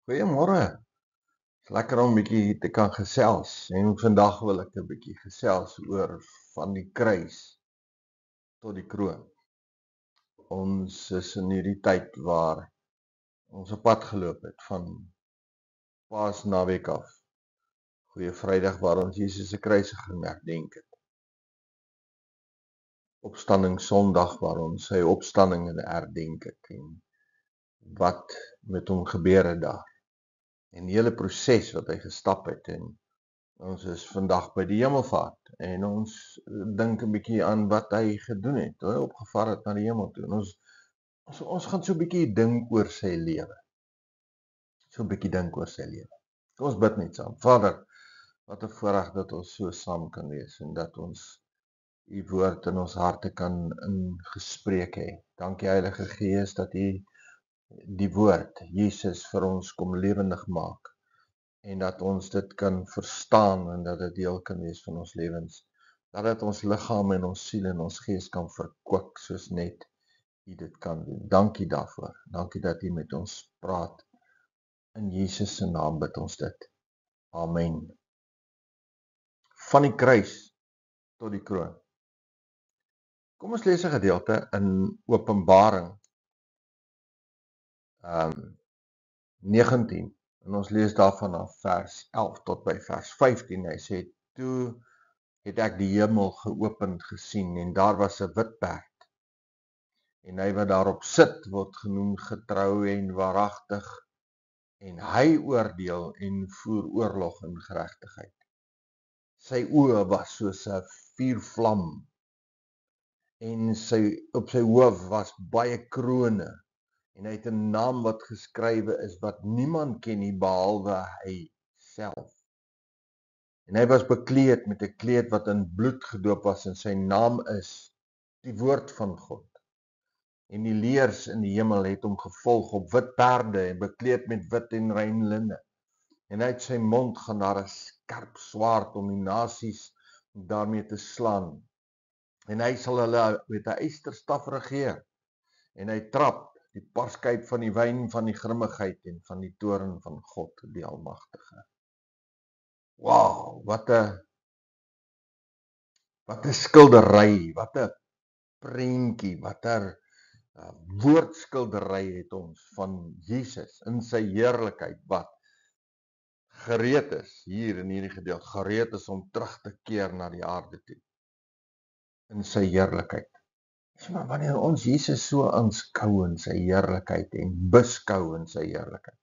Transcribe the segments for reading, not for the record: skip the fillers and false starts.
Goeiemôre. Is lekker om 'n bietjie te kan gesels en vandag wil ek 'n bietjie gesels oor van die kruis tot die kroon. Ons is in hierdie tyd waar ons op pad geloop het van Paasnaweek af. Goeie Vrydag waar ons Jesus se kruisiging herdenk het. Opstanding Sondag waar ons sy opstanding herdenk het en wat met hom gebeur het daar. En die hele proses wat hy gestap het en ons is vandag by die hemelvaart en ons dink 'n bietjie aan wat hy gedoen het, toe hy opgevaar het na die hemel toe. En ons gaan so 'n bietjie dink oor sy lewe. So 'n bietjie dink oor sy lewe. Kom ons bid net saam. Vader, wat 'n voorreg dat ons so saam kan wees en dat ons u woord in ons harte kan ingespreek hê. Dankie Heilige Gees dat u die woord Jesus vir ons kom lewendig maak. En dat ons dit kan verstaan en dat dit deel kan wees van ons lewens. Dat dit ons liggaam en ons siel en ons gees kan verkwik soos net u dit kan doen. Dankie daarvoor. Dankie dat u met ons praat. In Jesus se naam bid ons dit. Amen. Van die kruis tot die kroon. Kom ons lees 'n gedeelte in Openbaring 19. En ons lees daarvan af vers 11 tot by vers 15. Hy sê, toe het ek die hemel geopend gesien en daar was 'n wit perd. En hy wat daarop sit word genoem getrou en waaragtig. En hy oordeel en voer oorlog in geregtigheid. Sy oë was soos 'n vuurvlam. En op sy hoof was baie krone. En hy het 'n naam wat geskrywe is wat niemand ken nie behalwe hy self. En hy was bekleed met 'n kleed wat in bloed gedoop was en sy naam is die woord van God. En die leers in die hemel het hom gevolg op wit perde en bekleed met wit en rein linne. En uit sy mond gaan daar 'n skerp swaard om die nasies daarmee te slaan. En hy sal hulle met 'n ysterstaf regeer. En hy trap die parskyp van die wyn van die grimmigheid en van die toorn van God die Almagtige. Wow, wat 'n skildery, wat 'n prentjie, wat 'n woordskildery het ons van Jesus in sy heerlikheid wat gereed is hier in hierdie gedeelte, gereed is om terug te keer na die aarde toe in sy heerlikheid. Maar wanneer ons Jesus so aanskou in sy heerlikheid en beskou in sy heerlikheid,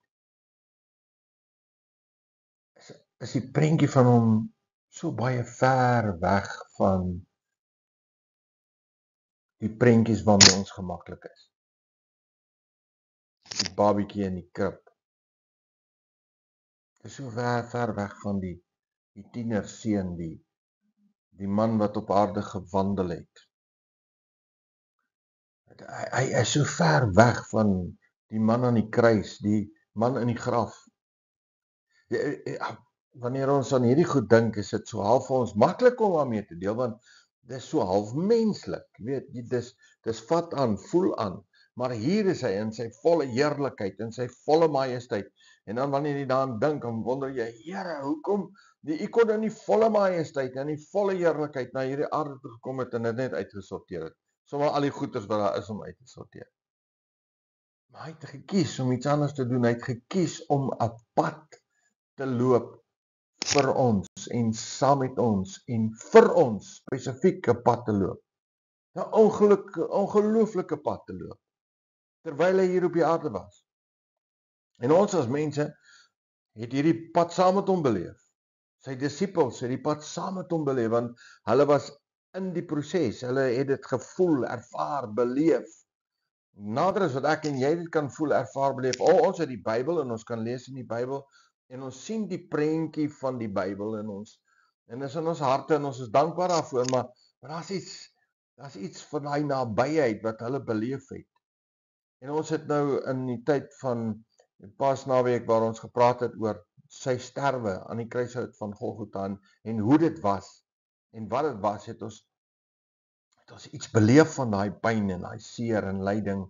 is die prentjie van hom so baie ver weg van die prentjies waarmee ons gemaklik is. Die babietjie in die krib. Dit is so ver weg van die tienerseun, die man wat op aarde gewandel het. Hy is so ver weg van die man aan die kruis, die man in die graf. Wanneer ons aan hierdie goed dink, is dit so half vir ons maklik om daarmee te deel, want dit is so half menslik, weet, dis vat aan, voel aan, maar hier is hy in sy volle heerlikheid, in sy volle majesteit, en dan wanneer jy daaraan dink, dan wonder jy, Here, hoekom, u kon in die volle majesteit, en die volle heerlikheid na hierdie aarde toe gekom het, en dit net uitgesorteer het, sommer al die goeders wat daar is om uit te sorteer. Maar hy het gekies om iets anders te doen, hy het gekies om 'n pad te loop vir ons en saam met ons en vir ons spesifieke pad te loop. 'n ongelooflike pad te loop terwyl hy hier op die aarde was. En ons as mense het hierdie pad saam met hom beleef. Sy disippels het die pad saam met hom beleef want hulle was in die proses. Hulle het dit gevoel, ervaar, beleef. Nader as wat ek en jy dit kan voel, ervaar, beleef. Ons het die Bybel en ons kan lees in die Bybel en ons sien die prentjie van die Bybel in ons. En dis in ons harte en ons is dankbaar daarvoor, maar daar's iets van daai nabyheid wat hulle beleef het. En ons het nou in die tyd van Paasnaweek waar ons gepraat het oor sy sterwe aan die kruishout van Golgotha en hoe dit was en wat dit was, het ons iets beleef van daai pyn en daai seer en lyding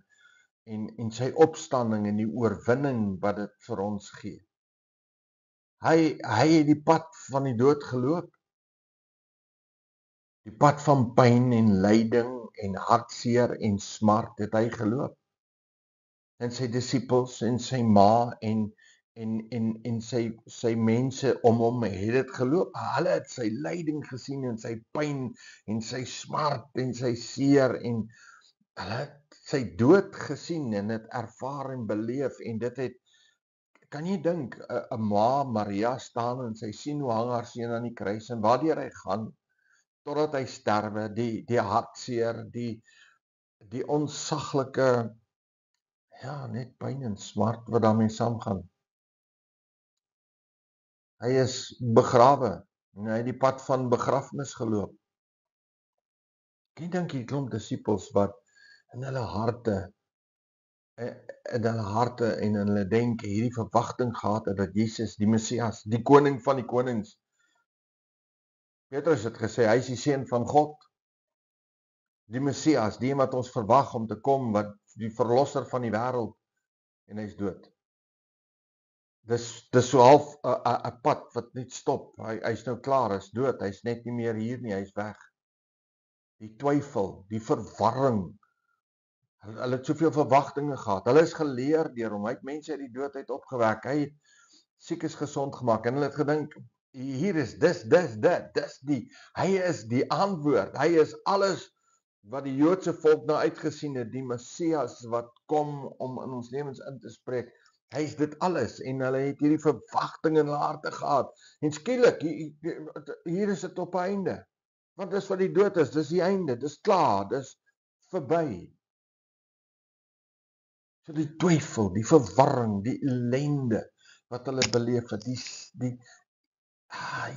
en sy opstanding en die oorwinning wat dit vir ons gee. Hy het die pad van die dood geloop. Die pad van pyn en lyding en hartseer en smart het hy geloop. En sy disippels en sy ma en sy mense om hom het dit geloop. Hulle het sy lyding gesien en sy pyn en sy smart en sy seer en hulle het sy dood gesien en dit ervaar en beleef en dit het, kan jy dink, 'n ma Maria staan en sy sien hoe hang haar seun aan die kruis en waardeur hy gaan totdat hy sterwe, die hartseer, die onsaglike, ja, net pyn en smart wat daarmee saamgaan. Hy is begrawe en hy het die pad van begrafnis geloop. Ek dink hier klomp disippels wat in hulle harte en in hulle denke hierdie verwagting gehad het dat Jesus, die Messias, die koning van die konings. Petrus het gesê hy is die seun van God. Die Messias, die wat ons verwag om te kom, wat die verlosser van die wêreld, en hy is dood. Dis so half 'n pad wat net stop. Hy's nou klaar, hy's dood, hy's net nie meer hier nie, hy's weg. Die twyfel, die verwarring. Hulle het soveel verwagtinge gehad. Hulle is geleer deur hom. Hy het mense uit die dood uit opgewek. Hy het siekes gesond gemaak en hulle het gedink hier is hy is die antwoord. Hy is alles wat die Joodse volk nou uitgesien het, die Messias wat kom om in ons lewens in te spreek. Hy is dit alles en hulle het hierdie verwagting in hulle harte gehad. En skielik hier is dit op einde. Want dis wat die dood is, dis die einde, dis klaar, dis verby. So die twyfel, die verwarring, die ellende wat hulle beleef het,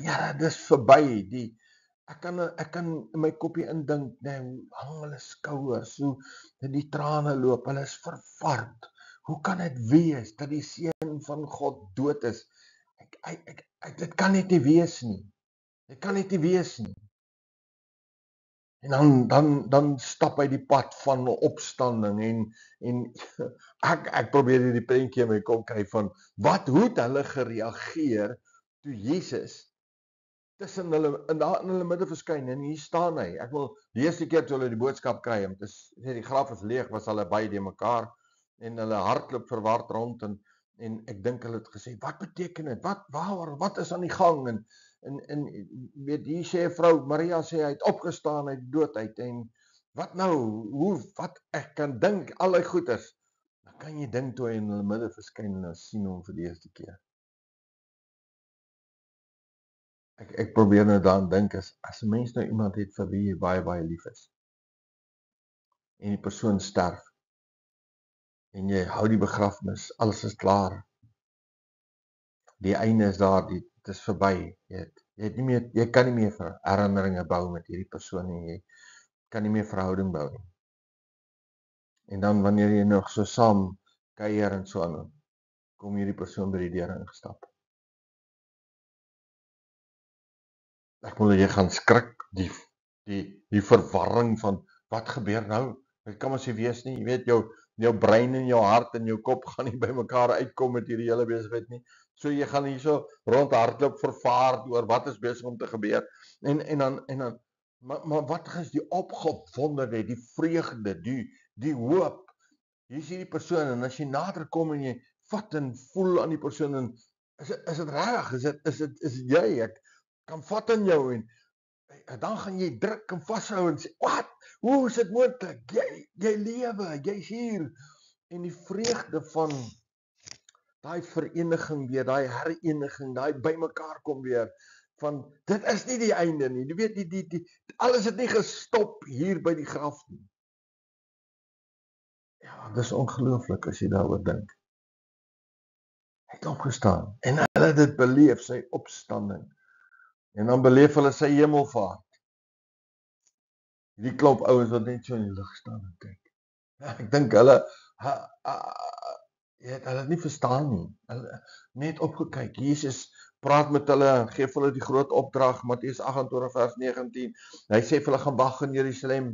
ja, dis verby. Ek kan in my koppie indink, hoe hang hulle skouers, hoe die trane loop, hulle is verward. Hoe kan dit wees dat die seun van God dood is? Dit kan net nie wees nie. Dit kan net nie wees nie. En dan stap hy die pad van opstanding en ek probeer hierdie prentjie in my kop kry van hoe het hulle gereageer toe Jesus tussen hulle in hulle midde verskyn en hier staan hy. Ek wil die eerste keer toe hulle die boodskap kry, om te sê die graf is leeg, was hulle baie de mekaar en hulle hardloop verward rond en ek dink hulle het gesê, wat beteken dit? Wat is aan die gang? En weet, hier sê 'n vrou, Maria sê hy het opgestaan uit die dood uit en wat nou? Ek kan dink al die goeders. Dan kan jy dink toe hy in hulle midde verskyn en sien hom vir die eerste keer. Ek probeer nou daaraan dink as 'n mens nou iemand het vir wie jy baie baie lief is en die persoon sterf en jy hou die begrafnis, alles is klaar. Die einde is daar, dit is verby. Jy kan nie meer herinneringe bou met hierdie persoon nie. Jy kan nie meer verhouding bou nie. En dan wanneer jy nog so saam kuier en so aan, kom hierdie persoon by die deur ingestap. Ek wil jy gaan skrik, die verwarring van wat gebeur nou? Dit kan mos nie wees nie. Jy weet, jou brein en jou hart en jou kop gaan nie by mekaar uitkom met hierdie hele besigheid nie. So jy gaan hier so rondhardloop vervaard oor wat is besig om te gebeur. En dan maar wat is die opgewondenheid, die vreugde, die hoop. Hier is hierdie persoon en as jy nader kom en jy vat en voel aan die persoon en is dit reg? Is dit jy? Ek kan vat aan jou en dan gaan jy druk en vashou en sê, wat? Hoe is dit moontlik? Jy lewe, jy's hier. En die vreugde van daai vereniging weer, daai hereniging, daai bymekaar kom weer, van dit is nie die einde nie. Jy weet, alles het nie gestop hier by die graf nie. Ja, dis ongelooflik as jy daaroor dink. Hy het opgestaan en hulle het dit beleef, sy opstanding. En dan beleef hulle sy hemelvaart. Die klomp ouens wat net so in die lug staan en kyk. Ek dink hulle het nie verstaan nie. Hulle net opgekyk. Jesus praat met hulle en gee vir hulle die groot opdrag, Matteus 28 vers 19. Hy sê vir hulle gaan wag in Jerusalem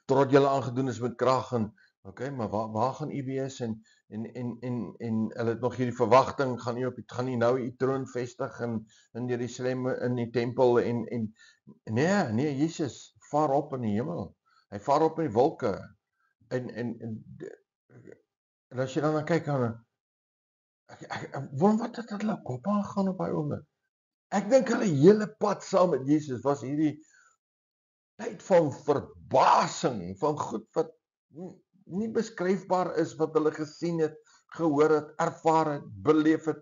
totdat julle aangedoen is met krag en Okay, maar waar gaan u wees en hulle het nog hierdie verwagting, gaan u nou u troon vestig in Jerusalem in die tempel en nee, Jesus vaar op in die hemel. Hy vaar op in die wolke. En as jy dan kyk dan ek wonder wat het hulle kop aangaan op daai oomblik. Ek dink hulle hele pad saam met Jesus was hierdie tyd van verbasing, van goed wat nie beskryfbaar is wat hulle gesien het, gehoor het, ervaar het, beleef het.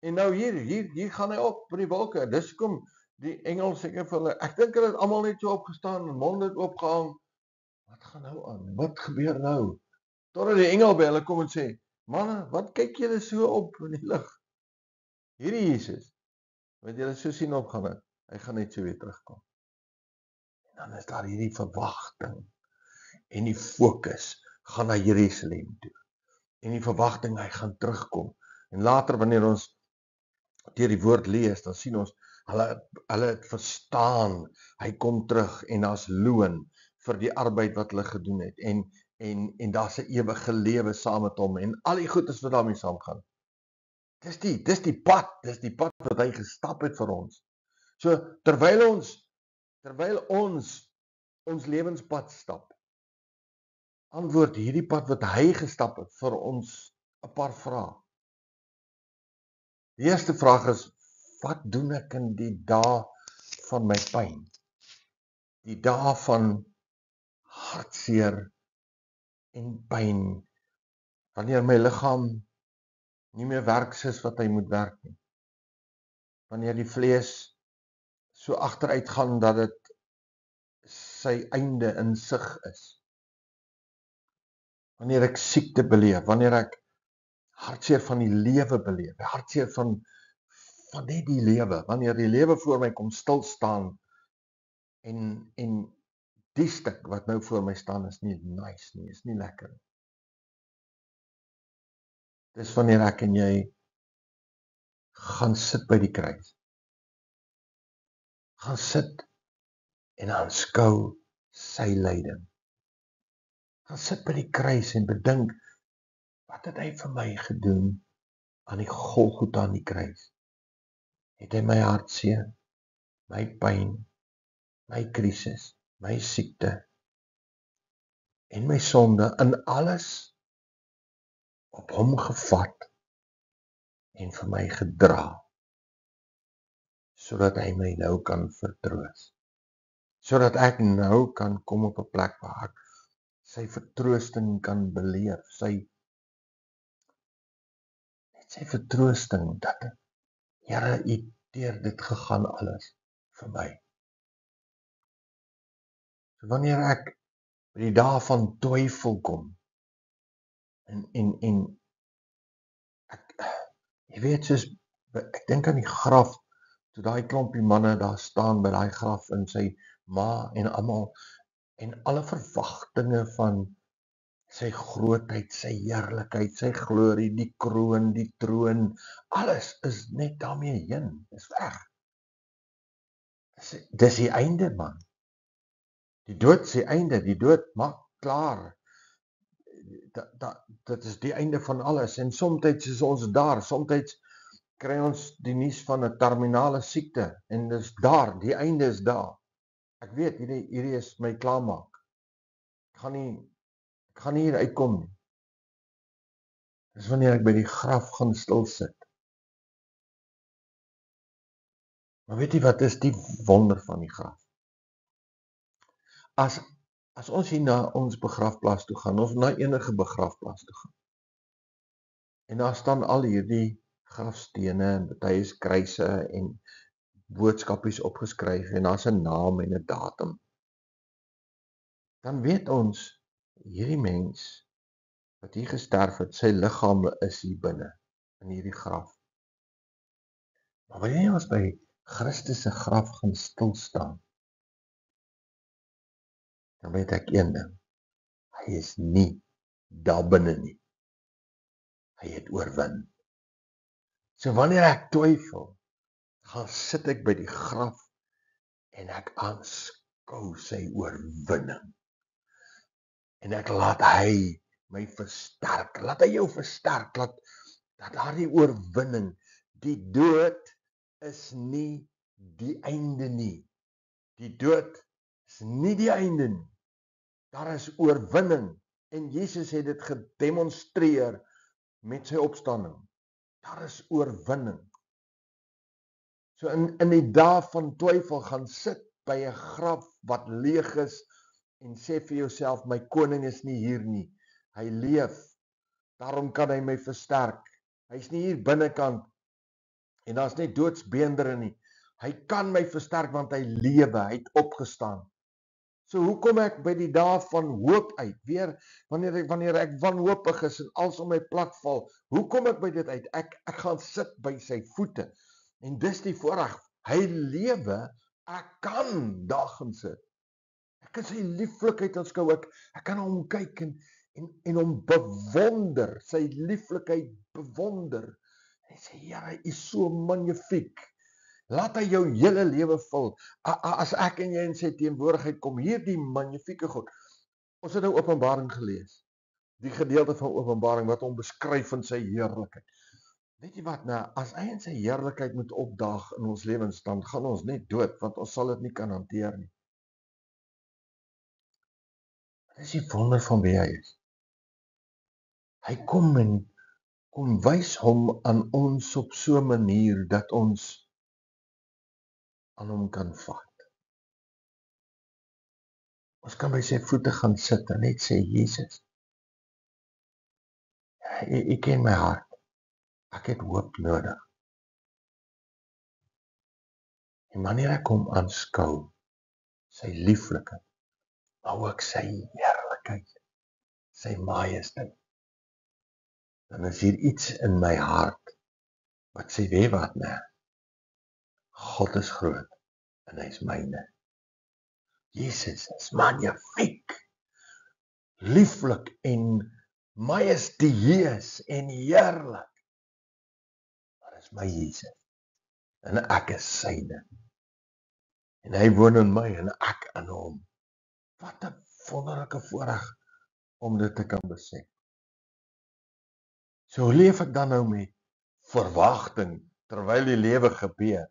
En nou hier gaan hy op by die wolke. Dis hoekom die engel seker vir hulle, ek dink hulle het almal net so opgestaan en monde het oopgehang. Wat gaan nou aan? Wat gebeur nou? Totdat die engel by hulle kom en sê, manne, wat kyk julle so op in die lug? Hierdie Jesus, wat julle so sien opgaan het, hy gaan net so weer terugkom. En dan is daar hierdie verwagting en die fokus gaan na Jerusalem toe. En die verwagting, hy gaan terugkom. En later wanneer ons deur die woord lees, dan sien ons, hulle het verstaan, hy kom terug en daar's loon vir die arbeid wat hulle gedoen het. En daar's 'n ewige lewe saam met hom en al die goedes wat daarmee saamgaan. Dis die pad wat hy gestap het vir ons. So terwyl ons lewenspad stap, antwoord hierdie pad wat hy gestap het vir ons 'n paar vrae. Die eerste vraag is, wat doen ek in die dae van my pyn? Die dae van hartseer en pyn, wanneer my liggaam nie meer werk soos wat hy moet werk nie. Wanneer die vlees so agteruit gaan dat dit sy einde in sig is. Wanneer ek siekte beleef, wanneer ek hartseer van die lewe beleef, hartseer van net die lewe, wanneer die lewe voor my kom stil staan en die stuk wat nou voor my staan is nie nice nie, is nie lekker nie. Dis wanneer ek en jy gaan sit by die kruis. Gaan sit en aanskou sy lyding. Gaan sit by die kruis en bedink, wat het hy vir my gedoen aan die Golgotha aan die kruis? Het hy my hartseer, my pyn, my krisis, my siekte en my sonde in alles op hom gevat en vir my gedra, sodat hy my nou kan vertroos. Sodat ek nou kan kom op 'n plek waar ek sy vertroosting kan beleef, sy vertroosting, dat Here, u deur dit gegaan alles vir my. So wanneer ek by die dae van twyfel kom, en ek, jy weet, soos, ek dink aan die graf, toe daai klompie manne daar staan by daai graf in sy ma en almal, en alle verwagtinge van sy grootheid, sy heerlikheid, sy glorie, die kroon, die troon, alles is net daarmee heen, is weg. Dis die einde, man. Die dood is die einde, die dood maak klaar. Dit is die einde van alles, en soms is ons daar, soms kry ons die nuus van 'n terminale siekte, en dis daar, die einde is daar. Ek weet, hierdie is my klaarmaak. Ek gaan nie hier uitkom nie. Dis wanneer ek by die graf gaan stil sit. Maar weet jy wat is die wonder van die graf? As ons hier na ons begrafplaas toe gaan, of na enige begrafplaas toe gaan, en daar staan al hierdie grafstene, en baie is kruise, en boodskapies opgeskryf, en daar's 'n naam en 'n datum, dan weet ons, hierdie mens, wat hier gesterf het, sy liggaam is hier binne, in hierdie graf. Maar wanneer ons by Christus se graf gaan stil staan, dan weet ek een ding, hy is nie daar binne nie. Hy het oorwin. So wanneer ek twyfel, gaan sit ek by die graf en ek aanskou sy oorwinning. En ek laat hy my versterk. Laat hy jou versterk, dat daardie oorwinning, die dood is nie die einde nie. Die dood is nie die einde nie. Daar is oorwinning. En Jesus het dit gedemonstreer met sy opstanding. Daar is oorwinning. So in die dae van twyfel gaan sit by 'n graf wat leeg is en sê vir jouself, my koning is nie hier nie. Hy leef. Daarom kan hy my versterk. Hy's nie hier binnekant en daar's net doodsbeendere nie. Hy kan my versterk want hy lewe, hy het opgestaan. So hoe kom ek by die dae van hoop uit? Weer, wanneer ek wanhoopig is en alles om my plat val, hoe kom ek by dit uit? Ek gaan sit by sy voete. En dis die voorreg. Hy lewe, ek kan daar gaan sit. Ek kan sy lieflikheid aanskou, ek kan hom kyk en hom bewonder, sy lieflikheid bewonder. Hy sê, Here, hy is so magnifiek. Laat hy jou hele lewe vul. As ek en jy in sy teenwoordigheid kom, hierdie magnifieke God. Ons het nou Openbaring gelees. Die gedeelte van Openbaring wat hom beskryf in sy heerlikheid. Weet jy wat, nou, as hy in sy heerlikheid moet opdaag in ons lewens, dan gaan ons net dood, want ons sal dit nie kan hanteer nie. Dit is die wonder van wie hy is. Hy kom en kom wys hom aan ons op so 'n manier dat ons aan hom kan vat. Ons kan by sy voete gaan sit en net sê, Jesus, U ken my hart. Ek het hoop nodig. En wanneer ek hom aanskou, sy lieflikheid, maar ook sy heerlikheid, sy majesteit, dan is hier iets in my hart wat sê, weet wat, nee, God is groot en hy is myne. Jesus is magnifiek, lieflik en majesteus en heerlik. Maar is my Jesus en ek is syne. En hy woon in my en ek in hom. Wat 'n wonderlike voorreg om dit te kan besef. So hoe leef ek dan nou met verwagting terwyl die lewe gebeur?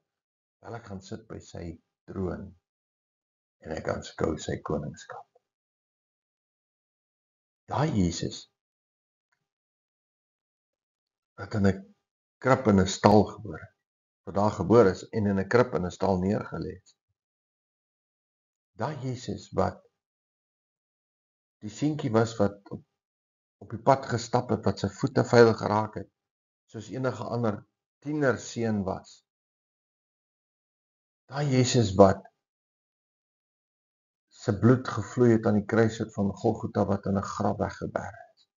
Wel, ek gaan sit by sy troon en ek aanskou sy koningskap. Daai Jesus wat in 'n krib in 'n stal gebore, wat daar gebore is en in 'n krib in 'n stal neergelê is. Daai Jesus wat die seentjie was wat op die pad gestap het, wat sy voete veilig geraak het, soos enige ander tienerseun was. Daai Jesus wat sy bloed gevloei het aan die kruishout van Golgotha wat in 'n graf weggeberg is.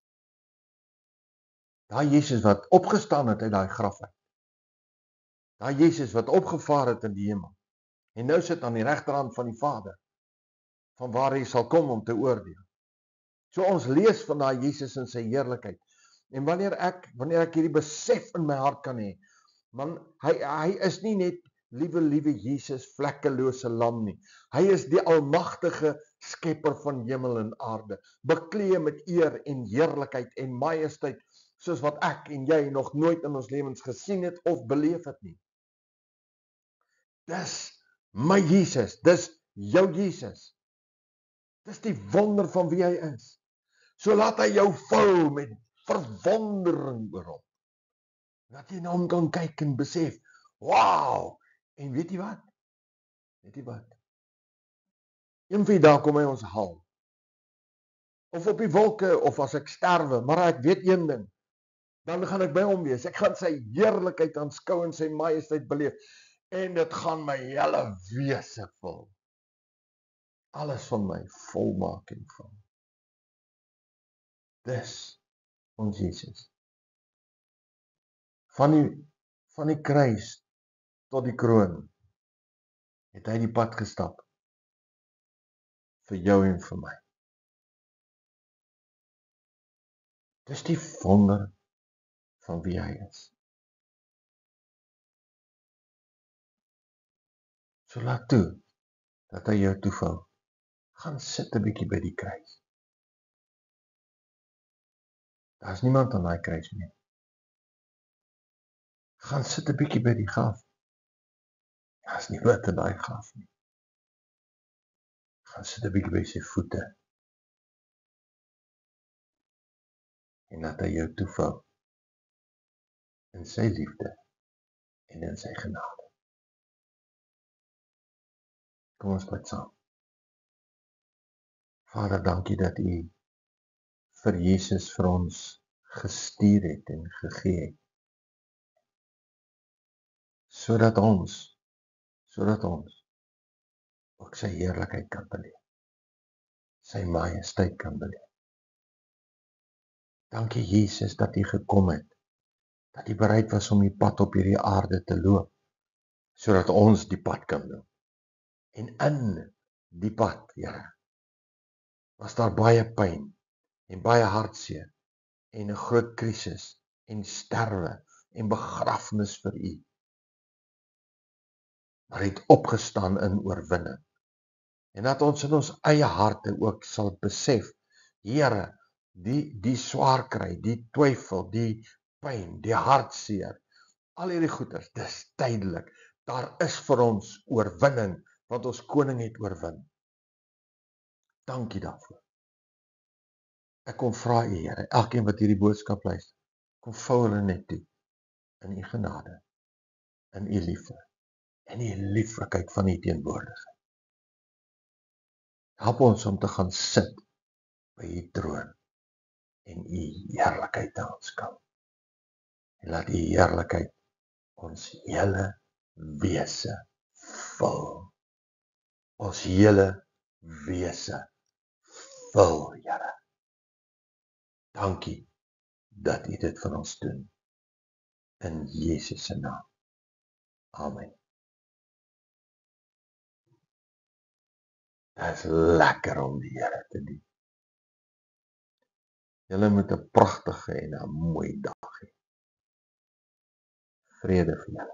Daai Jesus wat opgestaan het uit daai graf uit. Daai Jesus wat opgevaar het in die hemel. En nou sit aan die regterhand van die Vader, van waar hy sal kom om te oordeel. So ons lees van daai Jesus in sy heerlikheid. En wanneer ek hierdie besef in my hart kan hê, man, hy is nie net liewe Jesus, vlekkelose lam nie. Hy is die almagtige skepper van hemel en aarde, bekleed met eer en heerlikheid en majesteit, soos wat ek en jy nog nooit in ons lewens gesien het of beleef het nie. Dis my Jesus, dis jou Jesus. Dis die wonder van wie hy is. So laat hy jou vul met verwondering oor hom. Dat jy na hom kan kyk en besef, wow! En weet jy wat? Een van die dae kom hy ons haal. Of op die wolke, of as ek sterwe, maar ek weet een ding, dan gaan ek by hom wees. Ek gaan sy heerlikheid aanskou en sy majesteit beleef. En dit gaan my hele wese vul. Alles van my volmaak en vul. Dis ons Jesus. Van die kruis tot die kroon het hy die pad gestap vir jou en vir my. Dis die wonder van wie hy is. So laat toe dat hy jou toevou. Gaan sit 'n bietjie by die kruis. Daar is niemand aan daai kruis nie. Gaan sit 'n bietjie by die graf. Daar is niemand aan daai graf nie. Gaan sit 'n bietjie by sy voete. En laat hy jou toevou in sy liefde en in sy genade. Kom ons bid saam. Vader, dankie dat U vir Jesus vir ons gestuur het en gegee het. Sodat ons ook sy heerlikheid kan beleef. Sy majesteit kan beleef. Dankie Jesus dat U gekom het. Dat U bereid was om die pad op hierdie aarde te loop. Sodat ons die pad kan loop. En in die pad, Here, was daar baie pyn en baie hartseer en 'n groot krisis en sterwe en begrafnis vir U. Maar U het opgestaan in oorwinning. En dat ons in ons eie harte ook sal besef, Here, die swaar kry, die twyfel, die pyn, die hartseer, al hierdie goeders, dis tydelik. Daar is vir ons oorwinning, want ons koning het oorwin. Dankie daarvoor. Ek kom vra U, Here, elkeen wat hierdie boodskap luister, kom vou hulle net toe in U genade, in U liefde, en U lieflikheid van U teenwoordigheid. Help ons om te gaan sit by U troon en U heerlikheid te aanskou. En laat U heerlikheid ons hele wese vul. Ons hele wese vul, Here. Dankie dat U dit vir ons doen. In Jesus se naam. Amen. Dit is lekker om die Here te dien. Julle moet 'n pragtige en 'n mooi dag hê. Vrede vir julle.